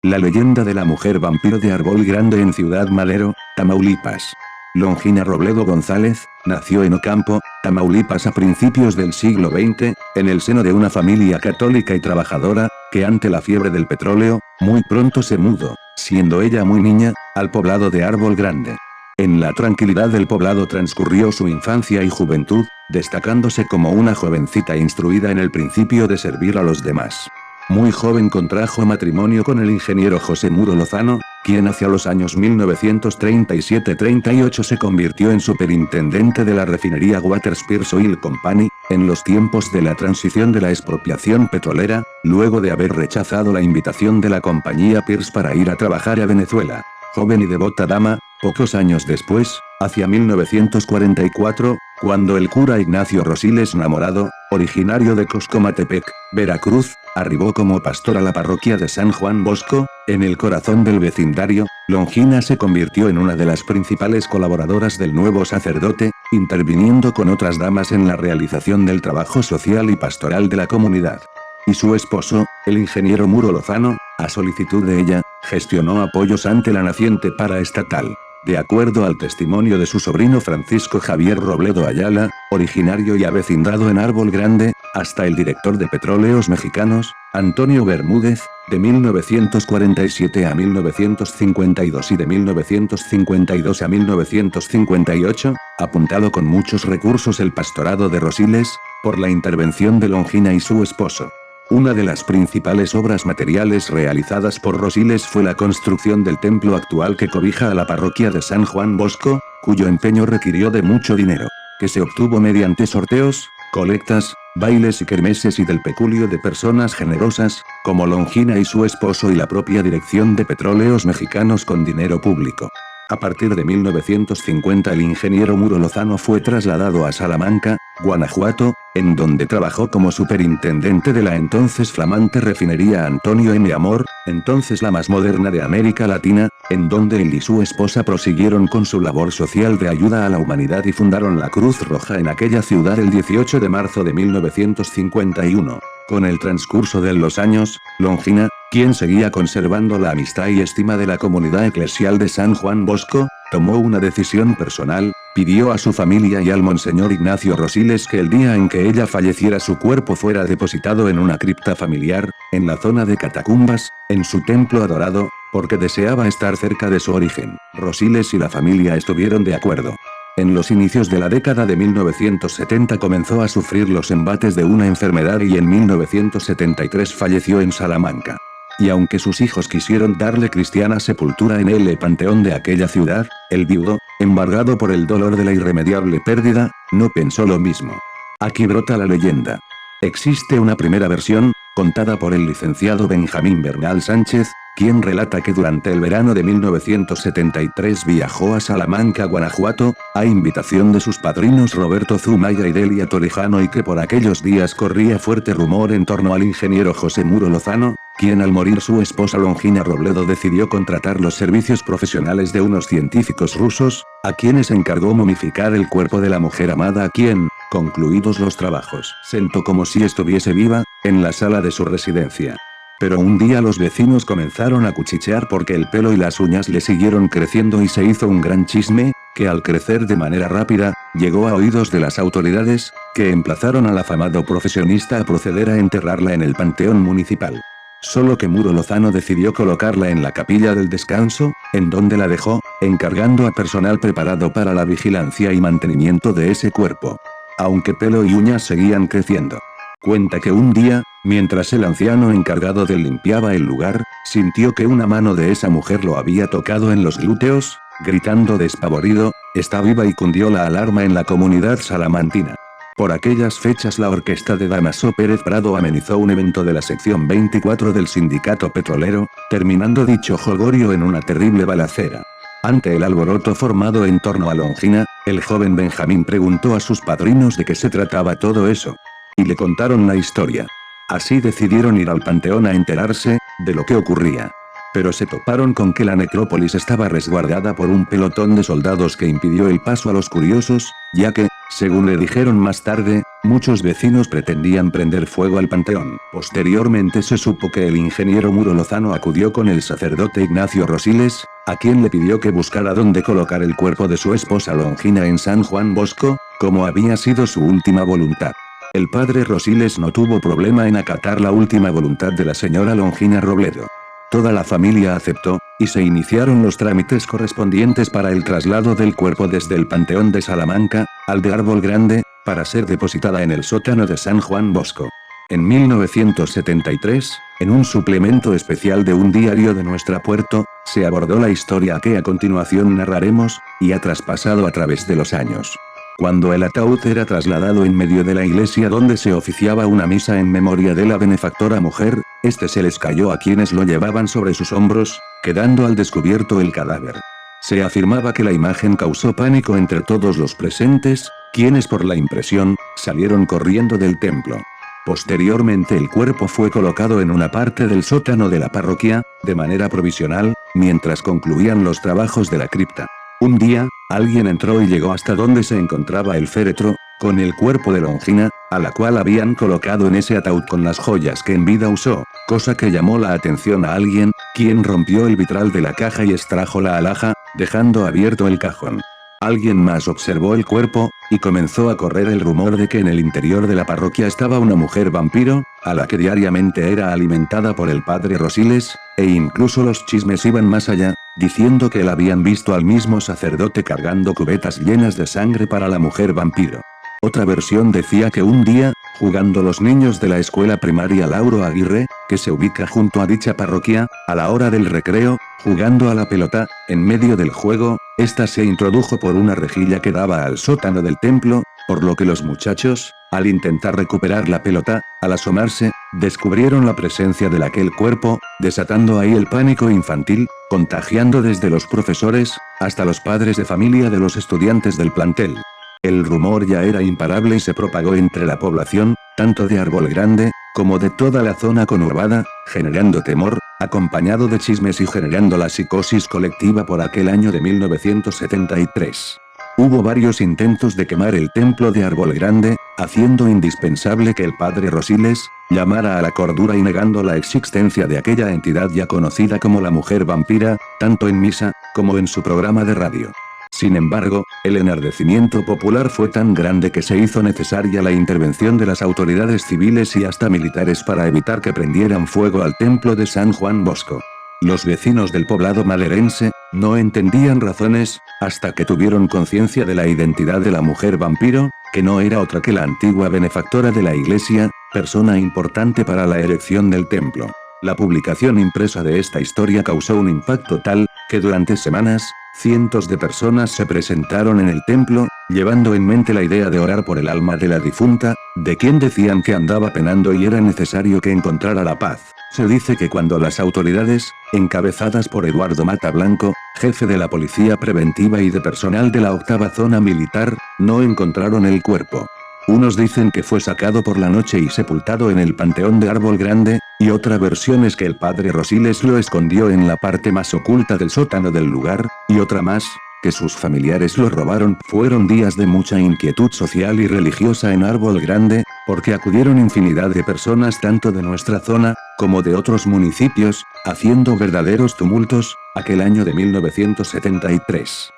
La leyenda de la mujer vampiro de Árbol Grande en Ciudad Madero, Tamaulipas. Longina Robledo González, nació en Ocampo, Tamaulipas a principios del siglo XX, en el seno de una familia católica y trabajadora, que ante la fiebre del petróleo, muy pronto se mudó, siendo ella muy niña, al poblado de Árbol Grande. En la tranquilidad del poblado transcurrió su infancia y juventud, destacándose como una jovencita instruida en el principio de servir a los demás. Muy joven contrajo matrimonio con el ingeniero José Muro Lozano, quien hacia los años 1937-38 se convirtió en superintendente de la refinería Waters Pierce Oil Company, en los tiempos de la transición de la expropiación petrolera, luego de haber rechazado la invitación de la compañía Pierce para ir a trabajar a Venezuela. Joven y devota dama, pocos años después, hacia 1944, cuando el cura Ignacio Rosiles Namorado, originario de Coscomatepec, Veracruz, arribó como pastor a la parroquia de San Juan Bosco, en el corazón del vecindario, Longina se convirtió en una de las principales colaboradoras del nuevo sacerdote, interviniendo con otras damas en la realización del trabajo social y pastoral de la comunidad. Y su esposo, el ingeniero Muro Lozano, a solicitud de ella, gestionó apoyos ante la naciente paraestatal. De acuerdo al testimonio de su sobrino Francisco Javier Robledo Ayala, originario y avecindado en Árbol Grande, hasta el director de Petróleos Mexicanos, Antonio Bermúdez, de 1947 a 1952 y de 1952 a 1958, apuntado con muchos recursos el pastorado de Rosiles, por la intervención de Longina y su esposo. Una de las principales obras materiales realizadas por Rosiles fue la construcción del templo actual que cobija a la parroquia de San Juan Bosco, cuyo empeño requirió de mucho dinero, que se obtuvo mediante sorteos, colectas, bailes y kermeses y del peculio de personas generosas, como Longina y su esposo y la propia dirección de Petróleos Mexicanos con dinero público. A partir de 1950 el ingeniero Muro Lozano fue trasladado a Salamanca, Guanajuato, en donde trabajó como superintendente de la entonces flamante refinería Antonio M. Amor, entonces la más moderna de América Latina, en donde él y su esposa prosiguieron con su labor social de ayuda a la humanidad y fundaron la Cruz Roja en aquella ciudad el 18 de marzo de 1951. Con el transcurso de los años, Longina, quien seguía conservando la amistad y estima de la comunidad eclesial de San Juan Bosco, tomó una decisión personal, pidió a su familia y al monseñor Ignacio Rosiles que el día en que ella falleciera su cuerpo fuera depositado en una cripta familiar, en la zona de Catacumbas, en su templo adorado, porque deseaba estar cerca de su origen. Rosiles y la familia estuvieron de acuerdo. En los inicios de la década de 1970 comenzó a sufrir los embates de una enfermedad y en 1973 falleció en Salamanca. Y aunque sus hijos quisieron darle cristiana sepultura en el panteón de aquella ciudad, el viudo, embargado por el dolor de la irremediable pérdida, no pensó lo mismo. Aquí brota la leyenda. Existe una primera versión, contada por el licenciado Benjamín Bernal Sánchez, quien relata que durante el verano de 1973 viajó a Salamanca, Guanajuato, a invitación de sus padrinos Roberto Zumaya y Delia Torrijano y que por aquellos días corría fuerte rumor en torno al ingeniero José Muro Lozano, quien al morir su esposa Longina Robledo decidió contratar los servicios profesionales de unos científicos rusos, a quienes encargó momificar el cuerpo de la mujer amada a quien, concluidos los trabajos, sentó como si estuviese viva, en la sala de su residencia. Pero un día los vecinos comenzaron a cuchichear porque el pelo y las uñas le siguieron creciendo y se hizo un gran chisme, que al crecer de manera rápida, llegó a oídos de las autoridades, que emplazaron al afamado profesionista a proceder a enterrarla en el panteón municipal. Solo que Muro Lozano decidió colocarla en la capilla del descanso, en donde la dejó, encargando a personal preparado para la vigilancia y mantenimiento de ese cuerpo. Aunque pelo y uñas seguían creciendo. Cuenta que un día, mientras el anciano encargado de limpiaba el lugar, sintió que una mano de esa mujer lo había tocado en los glúteos, gritando despavorido, "¡Está viva!" y cundió la alarma en la comunidad salamantina. Por aquellas fechas la orquesta de Damaso Pérez Prado amenizó un evento de la sección 24 del sindicato petrolero, terminando dicho jolgorio en una terrible balacera. Ante el alboroto formado en torno a Longina, el joven Benjamín preguntó a sus padrinos de qué se trataba todo eso. Y le contaron la historia. Así decidieron ir al panteón a enterarse, de lo que ocurría. Pero se toparon con que la necrópolis estaba resguardada por un pelotón de soldados que impidió el paso a los curiosos, ya que, según le dijeron más tarde, muchos vecinos pretendían prender fuego al panteón. Posteriormente se supo que el ingeniero Muro Lozano acudió con el sacerdote Ignacio Rosiles, a quien le pidió que buscara dónde colocar el cuerpo de su esposa Longina en San Juan Bosco, como había sido su última voluntad. El padre Rosiles no tuvo problema en acatar la última voluntad de la señora Longina Robledo. Toda la familia aceptó, y se iniciaron los trámites correspondientes para el traslado del cuerpo desde el Panteón de Salamanca, al de Árbol Grande, para ser depositada en el sótano de San Juan Bosco. En 1973, en un suplemento especial de un diario de nuestra Puerto, se abordó la historia que a continuación narraremos, y ha traspasado a través de los años. Cuando el ataúd era trasladado en medio de la iglesia donde se oficiaba una misa en memoria de la benefactora mujer, este se les cayó a quienes lo llevaban sobre sus hombros, quedando al descubierto el cadáver. Se afirmaba que la imagen causó pánico entre todos los presentes, quienes por la impresión, salieron corriendo del templo. Posteriormente el cuerpo fue colocado en una parte del sótano de la parroquia, de manera provisional, mientras concluían los trabajos de la cripta. Un día, alguien entró y llegó hasta donde se encontraba el féretro, con el cuerpo de Longina, a la cual habían colocado en ese ataúd con las joyas que en vida usó, cosa que llamó la atención a alguien, quien rompió el vitral de la caja y extrajo la alhaja, dejando abierto el cajón. Alguien más observó el cuerpo, y comenzó a correr el rumor de que en el interior de la parroquia estaba una mujer vampiro, a la que diariamente era alimentada por el padre Rosiles, e incluso los chismes iban más allá, diciendo que la habían visto al mismo sacerdote cargando cubetas llenas de sangre para la mujer vampiro. Otra versión decía que un día, jugando los niños de la escuela primaria Lauro Aguirre, que se ubica junto a dicha parroquia, a la hora del recreo, jugando a la pelota, en medio del juego, esta se introdujo por una rejilla que daba al sótano del templo, por lo que los muchachos, al intentar recuperar la pelota, al asomarse, descubrieron la presencia de aquel cuerpo, desatando ahí el pánico infantil, contagiando desde los profesores, hasta los padres de familia de los estudiantes del plantel. El rumor ya era imparable y se propagó entre la población, tanto de Árbol Grande, como de toda la zona conurbada, generando temor, acompañado de chismes y generando la psicosis colectiva por aquel año de 1973. Hubo varios intentos de quemar el templo de Árbol Grande, haciendo indispensable que el padre Rosiles, llamara a la cordura y negando la existencia de aquella entidad ya conocida como la mujer vampira, tanto en misa, como en su programa de radio. Sin embargo, el enardecimiento popular fue tan grande que se hizo necesaria la intervención de las autoridades civiles y hasta militares para evitar que prendieran fuego al templo de San Juan Bosco. Los vecinos del poblado maderense, no entendían razones, hasta que tuvieron conciencia de la identidad de la mujer vampiro, que no era otra que la antigua benefactora de la iglesia, persona importante para la erección del templo. La publicación impresa de esta historia causó un impacto tal, que durante semanas, cientos de personas se presentaron en el templo, llevando en mente la idea de orar por el alma de la difunta, de quien decían que andaba penando y era necesario que encontrara la paz. Se dice que cuando las autoridades, encabezadas por Eduardo Mata Blanco, jefe de la policía preventiva y de personal de la 8ª zona militar, no encontraron el cuerpo. Unos dicen que fue sacado por la noche y sepultado en el panteón de Árbol Grande, y otra versión es que el padre Rosiles lo escondió en la parte más oculta del sótano del lugar, y otra más, que sus familiares lo robaron. Fueron días de mucha inquietud social y religiosa en Árbol Grande, porque acudieron infinidad de personas tanto de nuestra zona, como de otros municipios, haciendo verdaderos tumultos, aquel año de 1973.